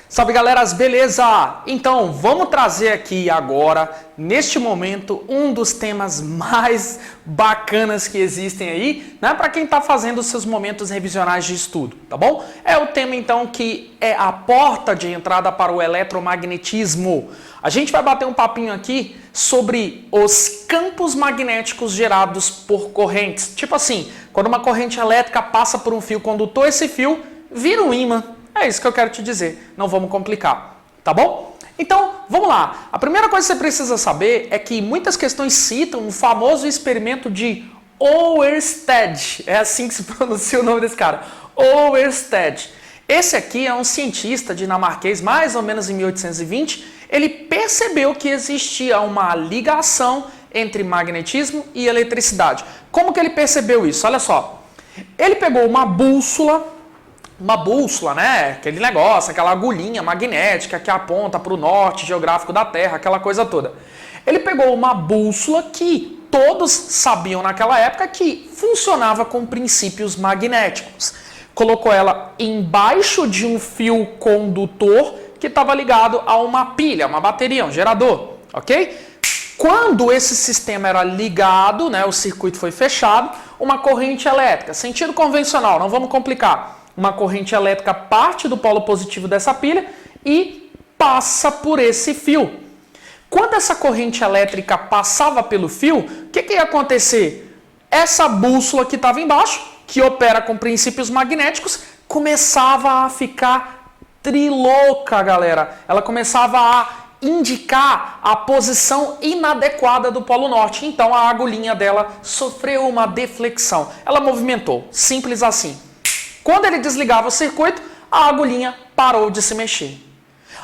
Salve galeras, beleza? Então vamos trazer aqui agora, neste momento, um dos temas mais bacanas que existem aí, né? Para quem está fazendo os seus momentos revisionais de estudo, tá bom? É o tema então que é a porta de entrada para o eletromagnetismo. A gente vai bater um papinho aqui sobre os campos magnéticos gerados por correntes. Tipo assim, quando uma corrente elétrica passa por um fio condutor, esse fio vira um ímã. É isso que eu quero te dizer, não vamos complicar, tá bom? Então, vamos lá. A primeira coisa que você precisa saber é que muitas questões citam o famoso experimento de Oersted. É assim que se pronuncia o nome desse cara, Oersted. Esse aqui é um cientista dinamarquês, mais ou menos em 1820. Ele percebeu que existia uma ligação entre magnetismo e eletricidade. Como que ele percebeu isso? Olha só. Ele pegou uma bússola, né? Aquele negócio, aquela agulhinha magnética que aponta para o norte geográfico da Terra, aquela coisa toda. Ele pegou uma bússola que todos sabiam naquela época que funcionava com princípios magnéticos. Colocou ela embaixo de um fio condutor que estava ligado a uma pilha, uma bateria, um gerador, ok? Quando esse sistema era ligado, né, o circuito foi fechado, uma corrente elétrica, sentido convencional, não vamos complicar. Uma corrente elétrica parte do polo positivo dessa pilha e passa por esse fio. Quando essa corrente elétrica passava pelo fio, o que ia acontecer? Essa bússola que estava embaixo, que opera com princípios magnéticos, começava a ficar trilouca, galera. Ela começava a indicar a posição inadequada do polo norte. Então a agulhinha dela sofreu uma deflexão. Ela movimentou, simples assim. Quando ele desligava o circuito, a agulhinha parou de se mexer.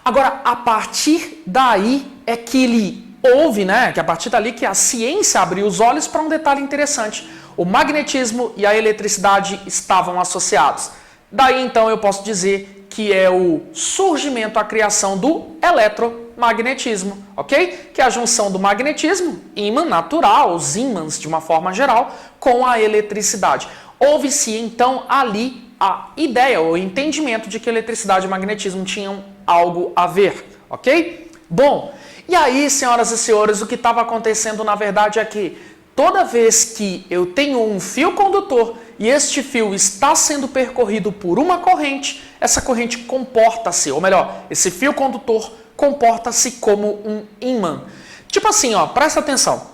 Agora, a partir daí é que ele ouve, né? Que a partir dali que a ciência abriu os olhos para um detalhe interessante. O magnetismo e a eletricidade estavam associados. Daí, então, eu posso dizer que é o surgimento, a criação do eletromagnetismo, ok? Que é a junção do magnetismo, ímã natural, os ímãs de uma forma geral, com a eletricidade. Houve-se, então, ali a ideia, o entendimento de que eletricidade e magnetismo tinham algo a ver, ok? Bom, e aí, senhoras e senhores, o que estava acontecendo na verdade é que toda vez que eu tenho um fio condutor e este fio está sendo percorrido por uma corrente, essa corrente comporta-se, ou melhor, esse fio condutor comporta-se como um ímã. Tipo assim, ó, presta atenção.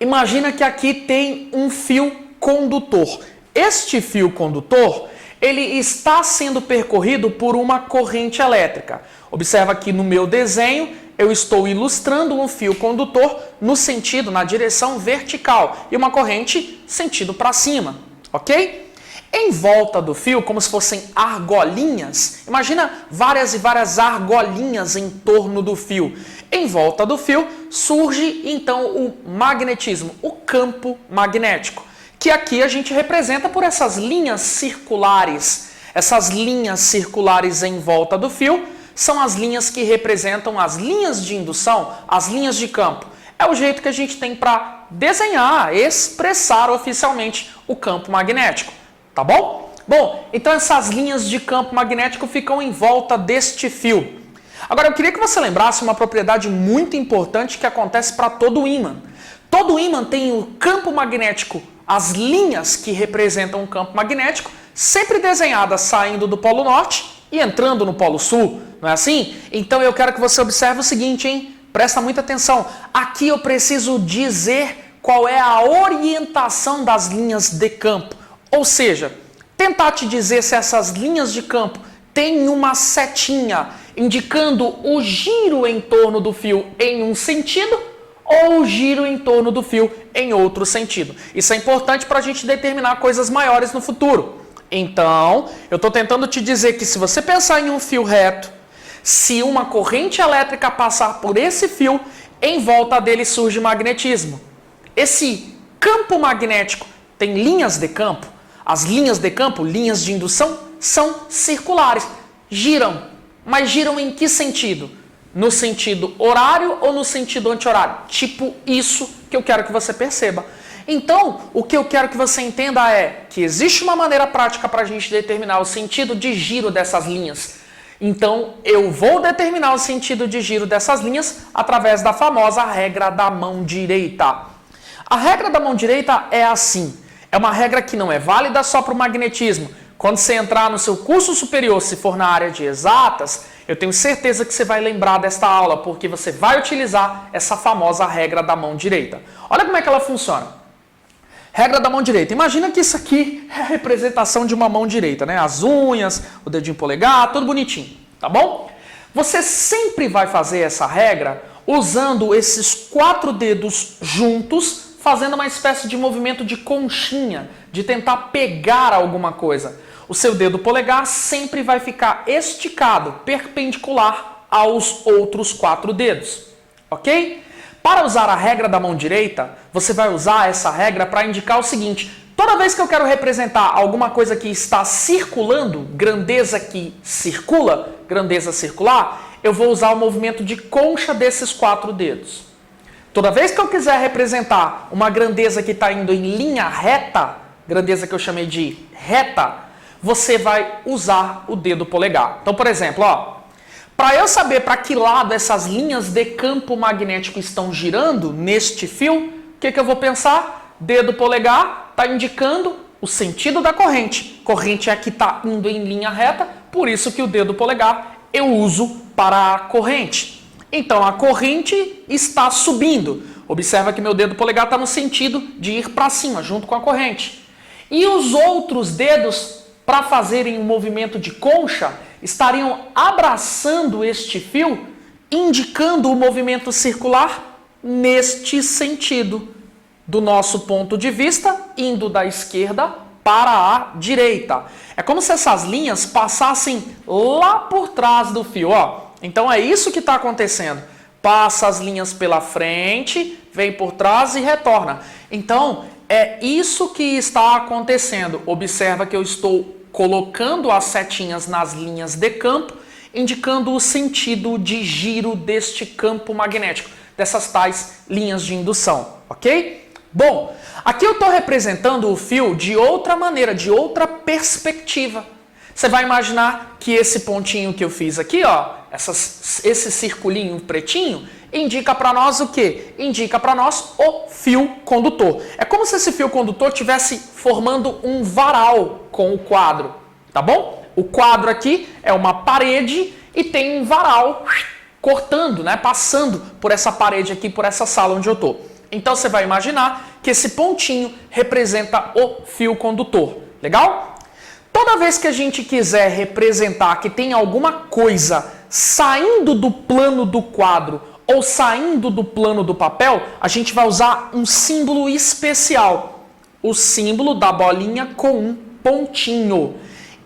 Imagina que aqui tem um fio condutor. Este fio condutor, ele está sendo percorrido por uma corrente elétrica. Observa que no meu desenho eu estou ilustrando um fio condutor no sentido, na direção vertical e uma corrente sentido para cima, ok? Em volta do fio, como se fossem argolinhas, imagina várias e várias argolinhas em torno do fio. Em volta do fio surge então o magnetismo, o campo magnético, que aqui a gente representa por essas linhas circulares. Essas linhas circulares em volta do fio são as linhas que representam as linhas de indução, as linhas de campo. É o jeito que a gente tem para desenhar, expressar oficialmente o campo magnético, tá bom? Bom, então essas linhas de campo magnético ficam em volta deste fio. Agora eu queria que você lembrasse uma propriedade muito importante que acontece para todo ímã. Todo ímã tem o campo magnético, as linhas que representam o campo magnético, sempre desenhadas saindo do polo norte e entrando no polo sul, não é assim? Então eu quero que você observe o seguinte, hein? Presta muita atenção. Aqui eu preciso dizer qual é a orientação das linhas de campo. Ou seja, tentar te dizer se essas linhas de campo têm uma setinha indicando o giro em torno do fio em um sentido ou o giro em torno do fio em outro sentido. Isso é importante para a gente determinar coisas maiores no futuro. Então, eu estou tentando te dizer que se você pensar em um fio reto, se uma corrente elétrica passar por esse fio, em volta dele surge magnetismo. Esse campo magnético tem linhas de campo. As linhas de campo, linhas de indução, são circulares. Giram. Mas giram em que sentido? No sentido horário ou no sentido anti-horário? Tipo isso que eu quero que você perceba. Então, o que eu quero que você entenda é que existe uma maneira prática para a gente determinar o sentido de giro dessas linhas. Então, eu vou determinar o sentido de giro dessas linhas através da famosa regra da mão direita. A regra da mão direita é assim. É uma regra que não é válida só para o magnetismo. Quando você entrar no seu curso superior, se for na área de exatas, eu tenho certeza que você vai lembrar desta aula, porque você vai utilizar essa famosa regra da mão direita. Olha como é que ela funciona. Regra da mão direita. Imagina que isso aqui é a representação de uma mão direita, né? As unhas, o dedinho polegar, tudo bonitinho, tá bom? Você sempre vai fazer essa regra usando esses 4 dedos juntos, fazendo uma espécie de movimento de conchinha, de tentar pegar alguma coisa. O seu dedo polegar sempre vai ficar esticado, perpendicular aos outros 4 dedos, ok? Para usar a regra da mão direita, você vai usar essa regra para indicar o seguinte: toda vez que eu quero representar alguma coisa que está circulando, grandeza que circula, grandeza circular, eu vou usar o movimento de concha desses 4 dedos. Toda vez que eu quiser representar uma grandeza que está indo em linha reta, grandeza que eu chamei de reta, você vai usar o dedo polegar. Então, por exemplo, para eu saber para que lado essas linhas de campo magnético estão girando neste fio, o que eu vou pensar? Dedo polegar está indicando o sentido da corrente. Corrente é a que está indo em linha reta, por isso que o dedo polegar eu uso para a corrente. Então, a corrente está subindo. Observa que meu dedo polegar está no sentido de ir para cima, junto com a corrente. E os outros dedos, para fazerem um movimento de concha, estariam abraçando este fio, indicando o movimento circular neste sentido, do nosso ponto de vista, indo da esquerda para a direita. É como se essas linhas passassem lá por trás do fio, Então é isso que está acontecendo. Passa as linhas pela frente, vem por trás e retorna. Então é isso que está acontecendo. Observa que eu estou colocando as setinhas nas linhas de campo, indicando o sentido de giro deste campo magnético, dessas tais linhas de indução, ok? Bom, aqui eu estou representando o fio de outra maneira, de outra perspectiva. Você vai imaginar que esse pontinho que eu fiz aqui, esse circulinho pretinho, indica para nós o quê? Indica para nós o fio condutor. É como se esse fio condutor estivesse formando um varal com o quadro, tá bom? O quadro aqui é uma parede e tem um varal cortando, passando por essa parede aqui, por essa sala onde eu estou. Então você vai imaginar que esse pontinho representa o fio condutor. Legal? Toda vez que a gente quiser representar que tem alguma coisa saindo do plano do quadro ou saindo do plano do papel, a gente vai usar um símbolo especial. O símbolo da bolinha com um pontinho.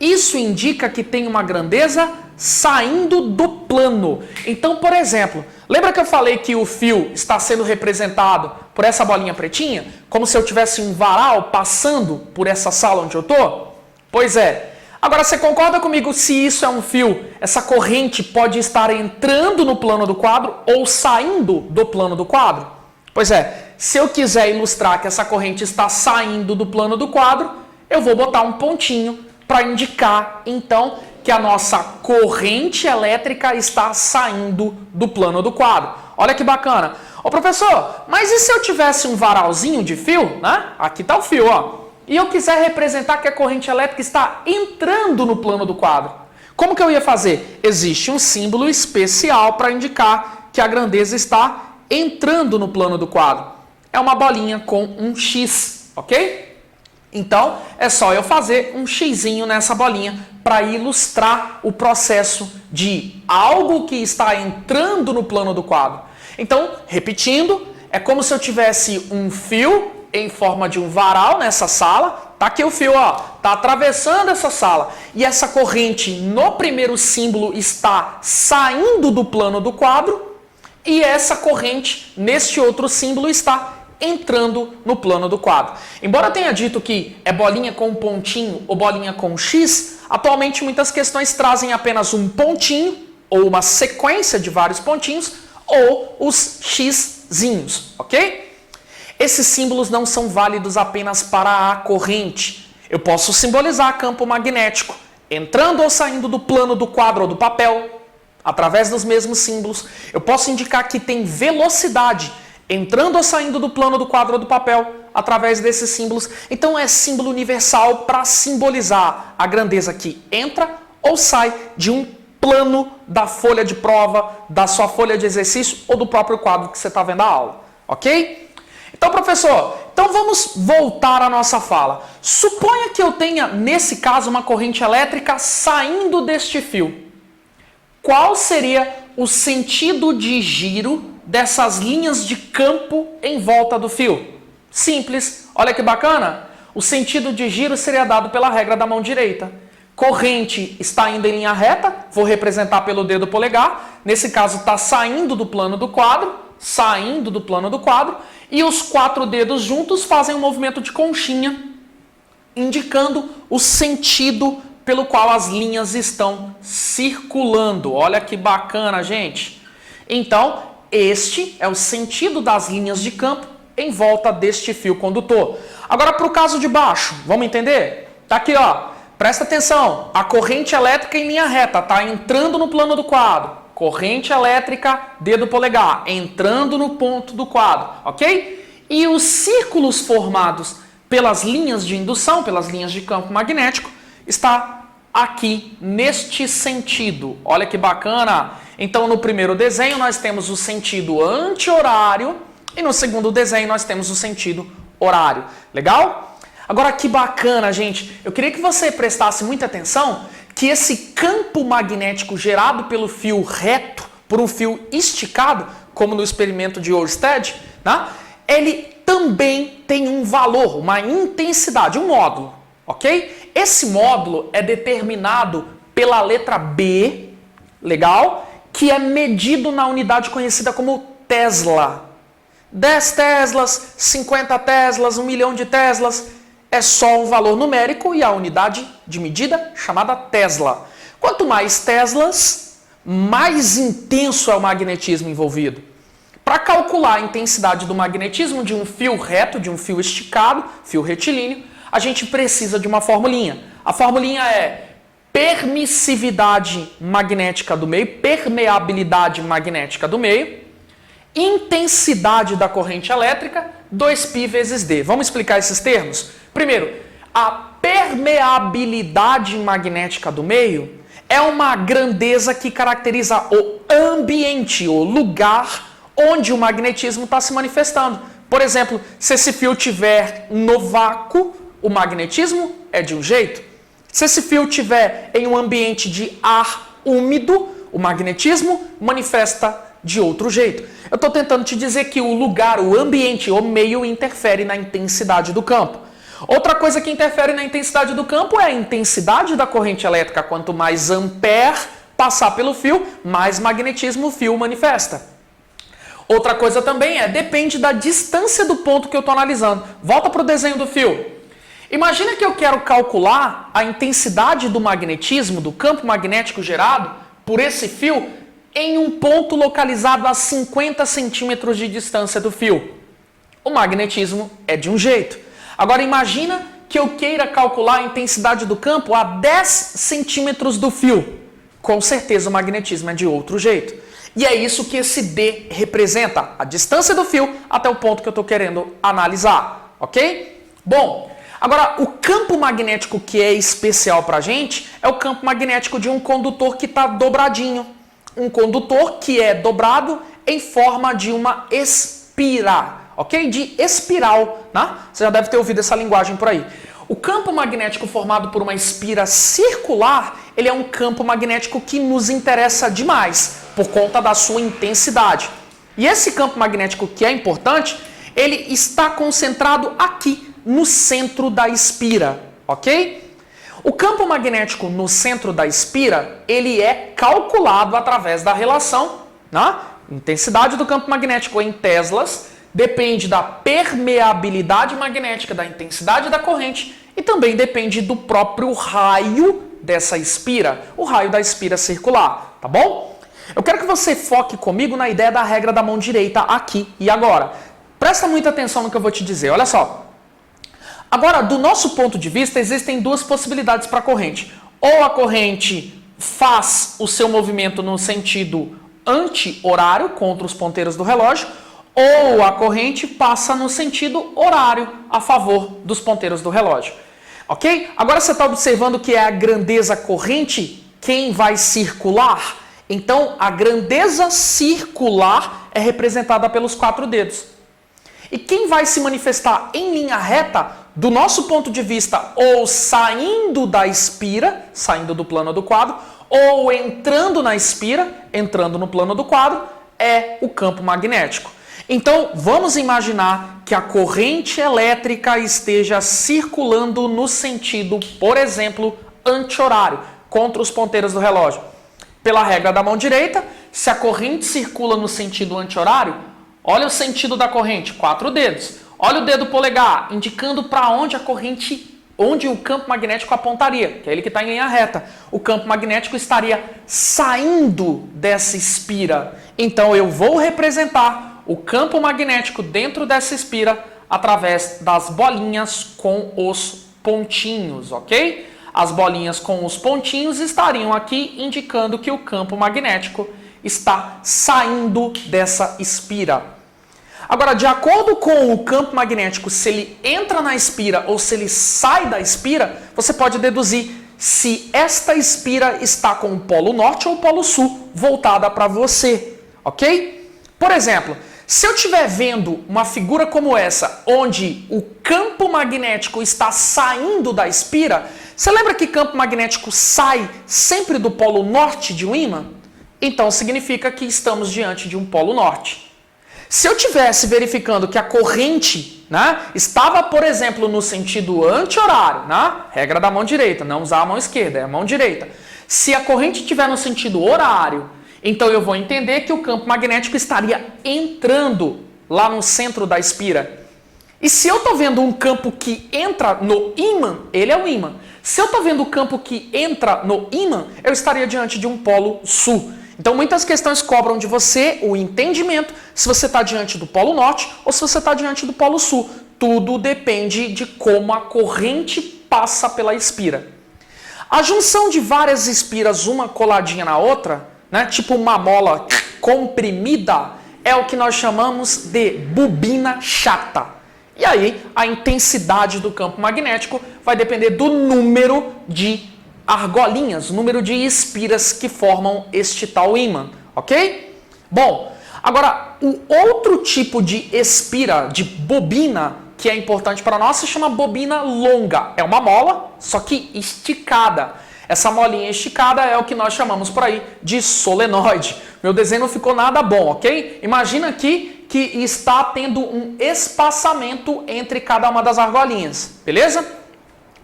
Isso indica que tem uma grandeza saindo do plano. Então, por exemplo, lembra que eu falei que o fio está sendo representado por essa bolinha pretinha? Como se eu tivesse um varal passando por essa sala onde eu estou? Pois é. Agora, você concorda comigo se isso é um fio? Essa corrente pode estar entrando no plano do quadro ou saindo do plano do quadro? Pois é, se eu quiser ilustrar que essa corrente está saindo do plano do quadro, eu vou botar um pontinho para indicar, então, que a nossa corrente elétrica está saindo do plano do quadro. Olha que bacana. Ô professor, mas e se eu tivesse um varalzinho de fio, Aqui está o fio, e eu quiser representar que a corrente elétrica está entrando no plano do quadro. Como que eu ia fazer? Existe um símbolo especial para indicar que a grandeza está entrando no plano do quadro. É uma bolinha com um X, ok? Então, é só eu fazer um xizinho nessa bolinha para ilustrar o processo de algo que está entrando no plano do quadro. Então, repetindo, é como se eu tivesse um fio em forma de um varal nessa sala. Tá aqui o fio, tá atravessando essa sala. E essa corrente no primeiro símbolo está saindo do plano do quadro. E essa corrente neste outro símbolo está entrando no plano do quadro. Embora tenha dito que é bolinha com pontinho ou bolinha com X, atualmente muitas questões trazem apenas um pontinho ou uma sequência de vários pontinhos ou os Xzinhos, ok? Esses símbolos não são válidos apenas para a corrente. Eu posso simbolizar campo magnético. entrando ou saindo do plano do quadro ou do papel, através dos mesmos símbolos. Eu posso indicar que tem velocidade, entrando ou saindo do plano do quadro ou do papel, através desses símbolos. Então é símbolo universal para simbolizar a grandeza que entra ou sai de um plano da folha de prova, da sua folha de exercício ou do próprio quadro que você está vendo a aula, ok? Então, professor, vamos voltar à nossa fala. Suponha que eu tenha, nesse caso, uma corrente elétrica saindo deste fio. Qual seria o sentido de giro dessas linhas de campo em volta do fio? Simples, olha que bacana. O sentido de giro seria dado pela regra da mão direita. Corrente está indo em linha reta, vou representar pelo dedo polegar. Nesse caso está saindo do plano do quadro, e os 4 dedos juntos fazem um movimento de conchinha, indicando o sentido pelo qual as linhas estão circulando. Olha que bacana, gente. Então, este é o sentido das linhas de campo em volta deste fio condutor. Agora, para o caso de baixo, vamos entender? Tá aqui, ó. Presta atenção. A corrente elétrica em linha reta está entrando no plano do quadro. Corrente elétrica, dedo polegar, entrando no ponto do quadro, ok? E os círculos formados pelas linhas de indução, pelas linhas de campo magnético, está aqui neste sentido. Olha que bacana! Então, no primeiro desenho, nós temos o sentido anti-horário e no segundo desenho, nós temos o sentido horário. Legal? Agora, que bacana, gente! Eu queria que você prestasse muita atenção que esse campo magnético gerado pelo fio reto, por um fio esticado, como no experimento de Ørsted, né? Ele também tem um valor, uma intensidade, um módulo, ok? Esse módulo é determinado pela letra B, legal? Que é medido na unidade conhecida como Tesla. 10 teslas, 50 teslas, 1 milhão de teslas, é só um valor numérico e a unidade de medida chamada Tesla. Quanto mais teslas, mais intenso é o magnetismo envolvido. Para calcular a intensidade do magnetismo de um fio reto, de um fio esticado, fio retilíneo, a gente precisa de uma formulinha. A formulinha é permissividade magnética do meio, permeabilidade magnética do meio, intensidade da corrente elétrica, 2π vezes D. Vamos explicar esses termos? Primeiro, a permeabilidade magnética do meio é uma grandeza que caracteriza o ambiente, o lugar onde o magnetismo está se manifestando. Por exemplo, se esse fio estiver no vácuo, o magnetismo é de um jeito. Se esse fio estiver em um ambiente de ar úmido, o magnetismo manifesta de outro jeito. Eu estou tentando te dizer que o lugar, o ambiente, o meio interfere na intensidade do campo. Outra coisa que interfere na intensidade do campo é a intensidade da corrente elétrica. Quanto mais ampere passar pelo fio, mais magnetismo o fio manifesta. Outra coisa também depende da distância do ponto que eu estou analisando. Volta para o desenho do fio. Imagina que eu quero calcular a intensidade do magnetismo, do campo magnético gerado por esse fio em um ponto localizado a 50 centímetros de distância do fio. O magnetismo é de um jeito. Agora imagina que eu queira calcular a intensidade do campo a 10 centímetros do fio. Com certeza o magnetismo é de outro jeito. E é isso que esse D representa, a distância do fio até o ponto que eu estou querendo analisar, ok? Bom, agora o campo magnético que é especial para a gente é o campo magnético de um condutor que está dobradinho. Um condutor que é dobrado em forma de uma espira, ok? De espiral, né? Você já deve ter ouvido essa linguagem por aí. O campo magnético formado por uma espira circular, ele é um campo magnético que nos interessa demais, por conta da sua intensidade. E esse campo magnético que é importante, ele está concentrado aqui, no centro da espira, ok? O campo magnético no centro da espira, ele é calculado através da relação, né? Intensidade do campo magnético em teslas depende da permeabilidade magnética, da intensidade da corrente e também depende do próprio raio dessa espira, o raio da espira circular, tá bom? Eu quero que você foque comigo na ideia da regra da mão direita aqui e agora. Presta muita atenção no que eu vou te dizer, olha só. Agora, do nosso ponto de vista, existem duas possibilidades para a corrente. Ou a corrente faz o seu movimento no sentido anti-horário, contra os ponteiros do relógio, ou a corrente passa no sentido horário, a favor dos ponteiros do relógio. Ok? Agora você está observando que é a grandeza corrente quem vai circular. Então, a grandeza circular é representada pelos 4 dedos. E quem vai se manifestar em linha reta, do nosso ponto de vista, ou saindo da espira, saindo do plano do quadro, ou entrando na espira, entrando no plano do quadro, é o campo magnético. Então, vamos imaginar que a corrente elétrica esteja circulando no sentido, por exemplo, anti-horário, contra os ponteiros do relógio. Pela regra da mão direita, se a corrente circula no sentido anti-horário, olha o sentido da corrente, 4 dedos. Olha o dedo polegar, indicando para onde a corrente, onde o campo magnético apontaria, que é ele que está em linha reta. O campo magnético estaria saindo dessa espira. Então, eu vou representar o campo magnético dentro dessa espira através das bolinhas com os pontinhos, ok? As bolinhas com os pontinhos estariam aqui indicando que o campo magnético está saindo dessa espira. Agora, de acordo com o campo magnético, se ele entra na espira ou se ele sai da espira, você pode deduzir se esta espira está com o polo norte ou o polo sul voltada para você, ok? Por exemplo, se eu estiver vendo uma figura como essa, onde o campo magnético está saindo da espira, você lembra que campo magnético sai sempre do polo norte de um ímã? Então significa que estamos diante de um polo norte. Se eu estivesse verificando que a corrente, né, estava, por exemplo, no sentido anti-horário, né, regra da mão direita, não usar a mão esquerda, é a mão direita. Se a corrente estiver no sentido horário, então eu vou entender que o campo magnético estaria entrando lá no centro da espira. E se eu estou vendo um campo que entra no ímã, ele é o ímã. Se eu estou vendo o campo que entra no ímã, eu estaria diante de um polo sul. Então muitas questões cobram de você o entendimento se você está diante do polo norte ou se você está diante do polo sul. Tudo depende de como a corrente passa pela espira. A junção de várias espiras, uma coladinha na outra, né, tipo uma mola comprimida, é o que nós chamamos de bobina chata. E aí, a intensidade do campo magnético vai depender do número de argolinhas, número de espiras que formam este tal ímã, ok? Bom, agora, o outro tipo de espira, de bobina, que é importante para nós, se chama bobina longa. É uma mola, só que esticada. Essa molinha esticada é o que nós chamamos por aí de solenoide. Meu desenho não ficou nada bom, ok? Imagina aqui que está tendo um espaçamento entre cada uma das argolinhas, beleza?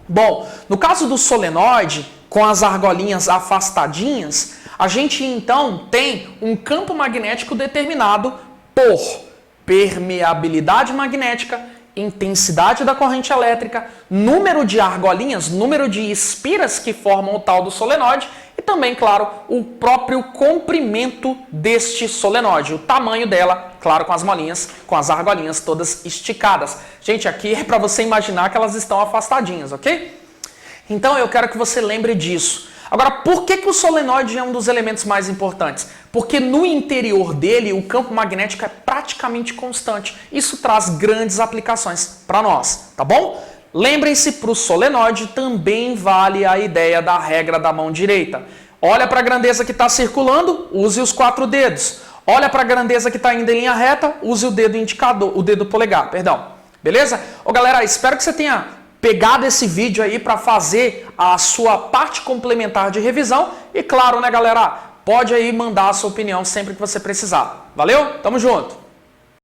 Bom, no caso do solenoide, com as argolinhas afastadinhas, a gente então tem um campo magnético determinado por permeabilidade magnética, intensidade da corrente elétrica, número de argolinhas, número de espiras que formam o tal do solenoide e também, claro, o próprio comprimento deste solenoide, o tamanho dela, claro, com as molinhas, com as argolinhas todas esticadas. Gente, aqui é para você imaginar que elas estão afastadinhas, ok? Então eu quero que você lembre disso. Agora, por que o solenoide é um dos elementos mais importantes? Porque no interior dele o campo magnético é praticamente constante. Isso traz grandes aplicações para nós, tá bom? Lembrem-se, para o solenoide também vale a ideia da regra da mão direita. Olha para a grandeza que está circulando, use os 4 dedos. Olha para a grandeza que está indo em linha reta, use o dedo indicador, o dedo polegar, perdão. Beleza? Ô galera, espero que você tenha pegado esse vídeo aí para fazer a sua parte complementar de revisão e claro, né galera, pode aí mandar a sua opinião sempre que você precisar. Valeu? Tamo junto!